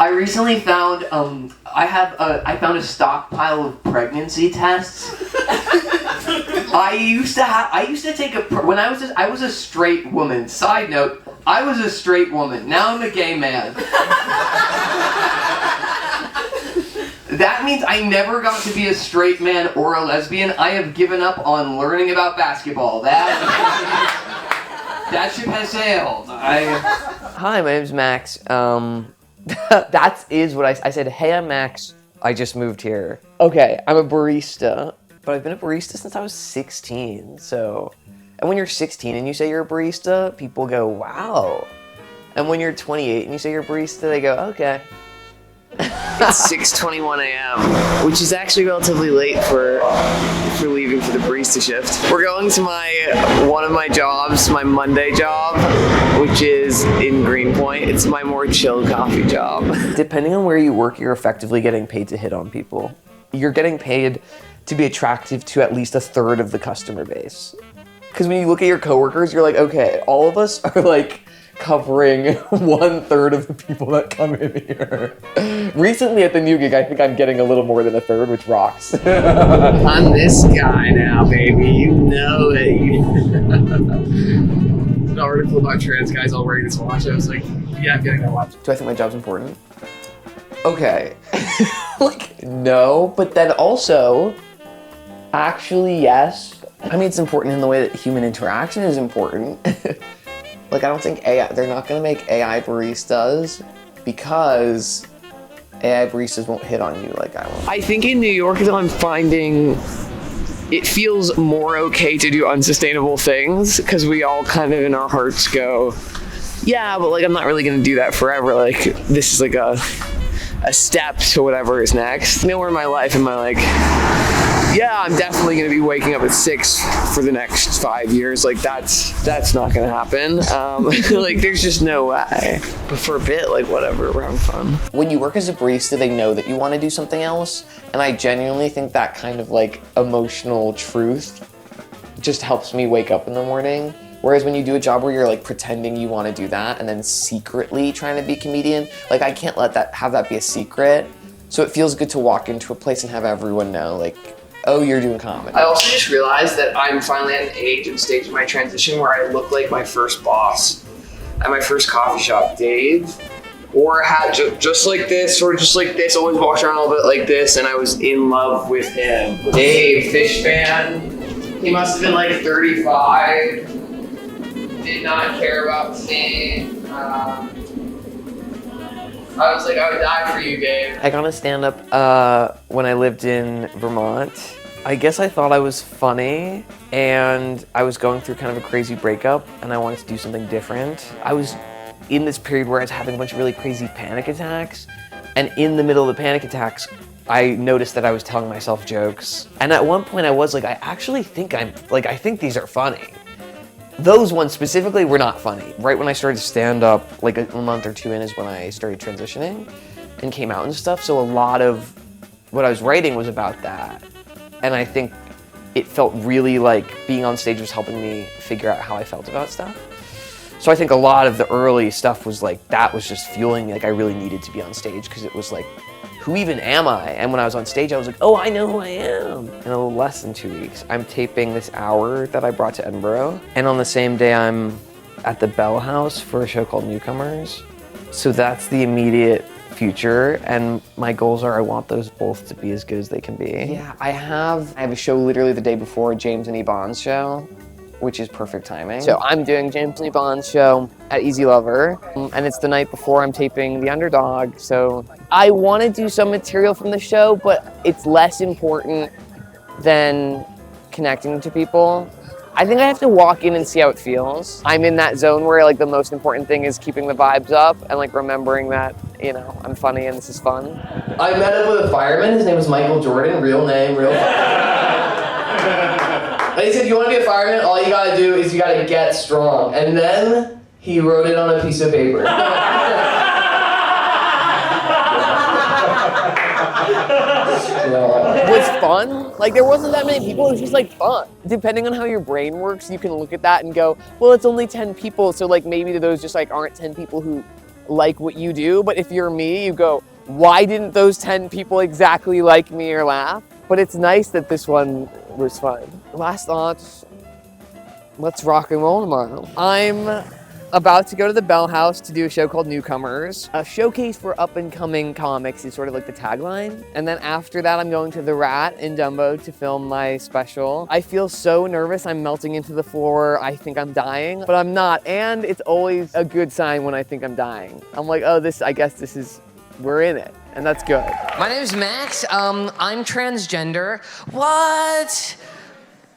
I recently found I found a stockpile of pregnancy tests. I used to take when I was a straight woman. Side note, I was a straight woman. Now I'm a gay man. That means I never got to be a straight man or a lesbian. I have given up on learning about basketball. That ship has sailed. Hi, my name's Max. That is what I said. Hey, I'm Max. I just moved here. Okay, I'm a barista, but I've been a barista since I was 16. So, and when you're 16 and you say you're a barista, people go, wow. And when you're 28 and you say you're a barista, they go, okay. It's 6:21 a.m., which is actually relatively late for leaving for the barista shift. We're going to one of my jobs, my Monday job, which is in Greenpoint. It's my more chill coffee job. Depending on where you work, you're effectively getting paid to hit on people. You're getting paid to be attractive to at least a third of the customer base. Because when you look at your coworkers, you're like, okay, all of us are like covering 1/3 of the people that come in here. Recently at the new gig, I think I'm getting a little more than a third, which rocks. I'm this guy now, baby. You know it. An article about trans guys all wearing this watch. I was like, yeah, I'm getting that watch. Do I think my job's important? Okay. Like, no, but then also, actually, yes. I mean, it's important in the way that human interaction is important. Like, I don't think they're not gonna make AI baristas because AI baristas won't hit on you like I will. I think in New York, though, I'm finding it feels more okay to do unsustainable things because we all kind of in our hearts go, yeah, but like, I'm not really gonna do that forever. Like, this is like a step to whatever is next. Nowhere in my life am I like, yeah, I'm definitely gonna be waking up at 6 for the next 5 years. Like, that's not gonna happen. Like, there's just no way. But for a bit, like, whatever, we're having fun. When you work as a barista, they know that you wanna do something else. And I genuinely think that kind of like emotional truth just helps me wake up in the morning. Whereas when you do a job where you're like pretending you wanna do that and then secretly trying to be a comedian, like, I can't have that be a secret. So it feels good to walk into a place and have everyone know, like, oh, you're doing comedy. I also just realized that I'm finally at an age and stage of my transition where I look like my first boss at my first coffee shop, Dave, or had just like this, or just like this, always walked around a little bit like this, and I was in love with him. Dave, fish fan, he must have been like 35, did not care about me. I was like, I would die for you, Dave. I got a stand-up when I lived in Vermont. I guess I thought I was funny, and I was going through kind of a crazy breakup, and I wanted to do something different. I was in this period where I was having a bunch of really crazy panic attacks, and in the middle of the panic attacks, I noticed that I was telling myself jokes. And at one point I was like, I actually think I think these are funny. Those ones specifically were not funny. Right when I started stand-up, like a month or two in is when I started transitioning and came out and stuff. So a lot of what I was writing was about that. And I think it felt really like being on stage was helping me figure out how I felt about stuff. So I think a lot of the early stuff was like, that was just fueling me. Like, I really needed to be on stage because it was like, who even am I? And when I was on stage, I was like, oh, I know who I am. In a little less than 2 weeks, I'm taping this hour that I brought to Edinburgh. And on the same day, I'm at the Bell House for a show called Newcomers. So that's the immediate future. And my goals are I want those both to be as good as they can be. Yeah, I have a show literally the day before James and Yvonne's show, which is perfect timing. So I'm doing James and Yvonne's show at Easy Lover, and it's the night before I'm taping The Underdog. So I want to do some material from the show, but it's less important than connecting to people. I think I have to walk in and see how it feels. I'm in that zone where like the most important thing is keeping the vibes up and like remembering that, you know, I'm funny and this is fun. I met up with a fireman. His name was Michael Jordan, real name, real And he said, you want to be a fireman? All you gotta do is you gotta get strong. And then he wrote it on a piece of paper. Was fun. Like, there wasn't that many people. It was just like fun. Depending on how your brain works, you can look at that and go, well, it's only 10 people. So like maybe those just like aren't 10 people who like what you do, but if you're me, you go, why didn't those 10 people exactly like me or laugh? But it's nice that this one was fun. Last thoughts, let's rock and roll tomorrow. I'm about to go to the Bell House to do a show called Newcomers. A showcase for up-and-coming comics is sort of like the tagline. And then after that, I'm going to the Rat in Dumbo to film my special. I feel so nervous. I'm melting into the floor. I think I'm dying, but I'm not. And it's always a good sign when I think I'm dying. I'm like, oh, we're in it. And that's good. My name's Max. I'm transgender. What?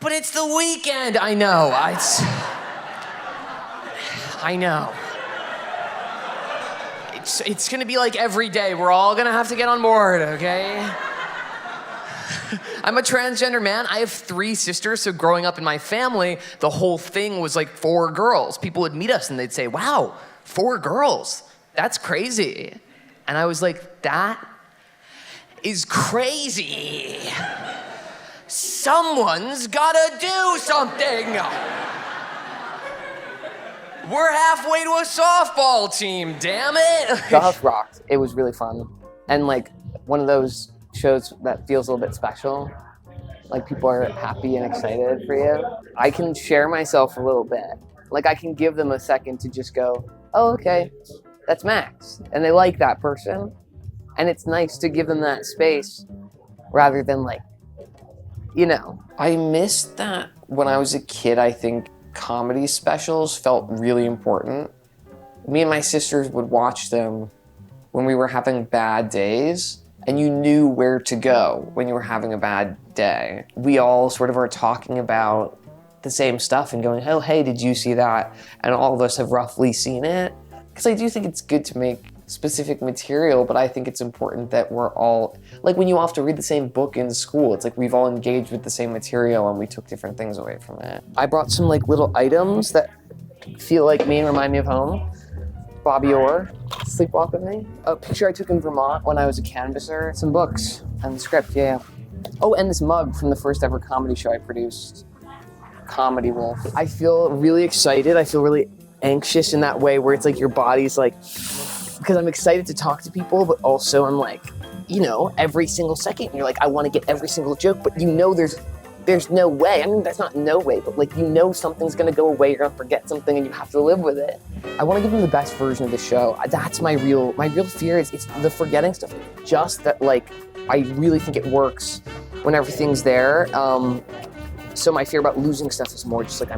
But it's the weekend. I know. I know. It's gonna be like every day. We're all gonna have to get on board, okay? I'm a transgender man. I have 3 sisters, so growing up in my family, the whole thing was like 4 girls. People would meet us and they'd say, wow, 4 girls. That's crazy. And I was like, that is crazy. Someone's gotta do something. We're halfway to a softball team, damn it! The House rocked. It was really fun. And like one of those shows that feels a little bit special. Like people are happy and excited for you. I can share myself a little bit. Like I can give them a second to just go, oh, okay, that's Max. And they like that person. And it's nice to give them that space rather than like, I missed that when I was a kid. I think comedy specials felt really important. Me and my sisters would watch them when we were having bad days, and you knew where to go when you were having a bad day. We all sort of are talking about the same stuff and going, oh, hey, did you see that? And all of us have roughly seen it. Because I do think it's good to make specific material, but I think it's important that we're all, like when you all have to read the same book in school, it's like we've all engaged with the same material and we took different things away from it. I brought some like little items that feel like me and remind me of home. Bobby Orr, Sleepwalk With Me. A picture I took in Vermont when I was a canvasser. Some books and the script, yeah. Oh, and this mug from the first ever comedy show I produced, Comedy Wolf. I feel really excited. I feel really anxious in that way where it's like your body's like, because I'm excited to talk to people, but also I'm like, every single second you're like, I want to get every single joke, but there's no way. I mean, that's not no way, but like, something's going to go away, you're going to forget something and you have to live with it. I want to give them the best version of the show. That's my real fear is it's the forgetting stuff. Just that like, I really think it works when everything's there. So my fear about losing stuff is more just like,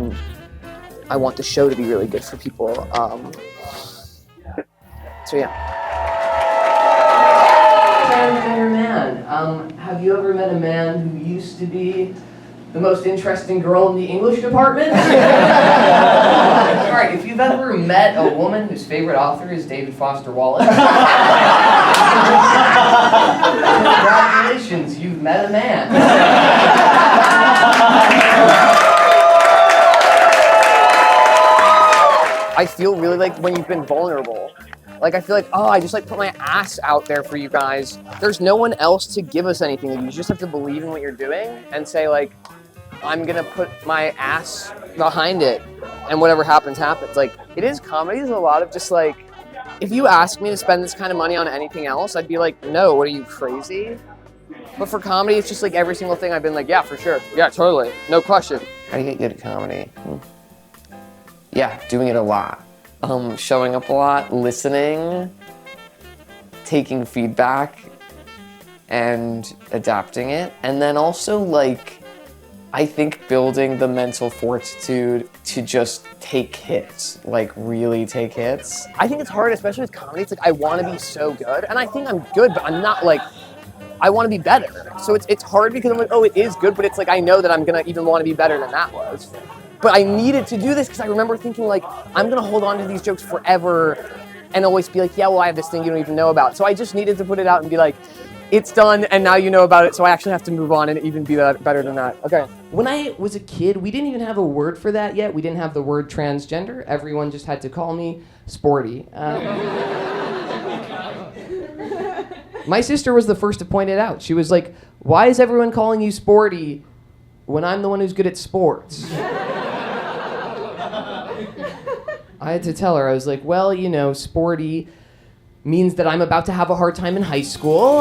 I want the show to be really good for people. So yeah. Transgender man. Have you ever met a man who used to be the most interesting girl in the English department? Alright, if you've ever met a woman whose favorite author is David Foster Wallace, congratulations, you've met a man. I feel really like when you've been vulnerable. Like I feel like, I just like put my ass out there for you guys. There's no one else to give us anything. You just have to believe in what you're doing and say like, I'm gonna put my ass behind it and whatever happens, happens. Like it is comedy is a lot of just like, if you ask me to spend this kind of money on anything else, I'd be like, no, what are you, crazy? But for comedy, it's just like every single thing I've been like, yeah, for sure. Yeah, totally. No question. How do you get good at comedy? Yeah, doing it a lot. Showing up a lot, listening, taking feedback, and adapting it. And then also, like, I think building the mental fortitude to just take hits, like really take hits. I think it's hard, especially with comedy. It's like, I want to be so good. And I think I'm good, but I'm not like, I want to be better. So it's hard because I'm like, oh, it is good, but it's like, I know that I'm going to even want to be better than that was. But I needed to do this because I remember thinking like, I'm going to hold on to these jokes forever and always be like, yeah, well, I have this thing you don't even know about. So I just needed to put it out and be like, it's done and now you know about it, so I actually have to move on and even be better than that. Okay. When I was a kid, we didn't even have a word for that yet. We didn't have the word transgender. Everyone just had to call me Sporty. My sister was the first to point it out. She was like, why is everyone calling you Sporty when I'm the one who's good at sports? I had to tell her, I was like, well, Sporty, means that I'm about to have a hard time in high school.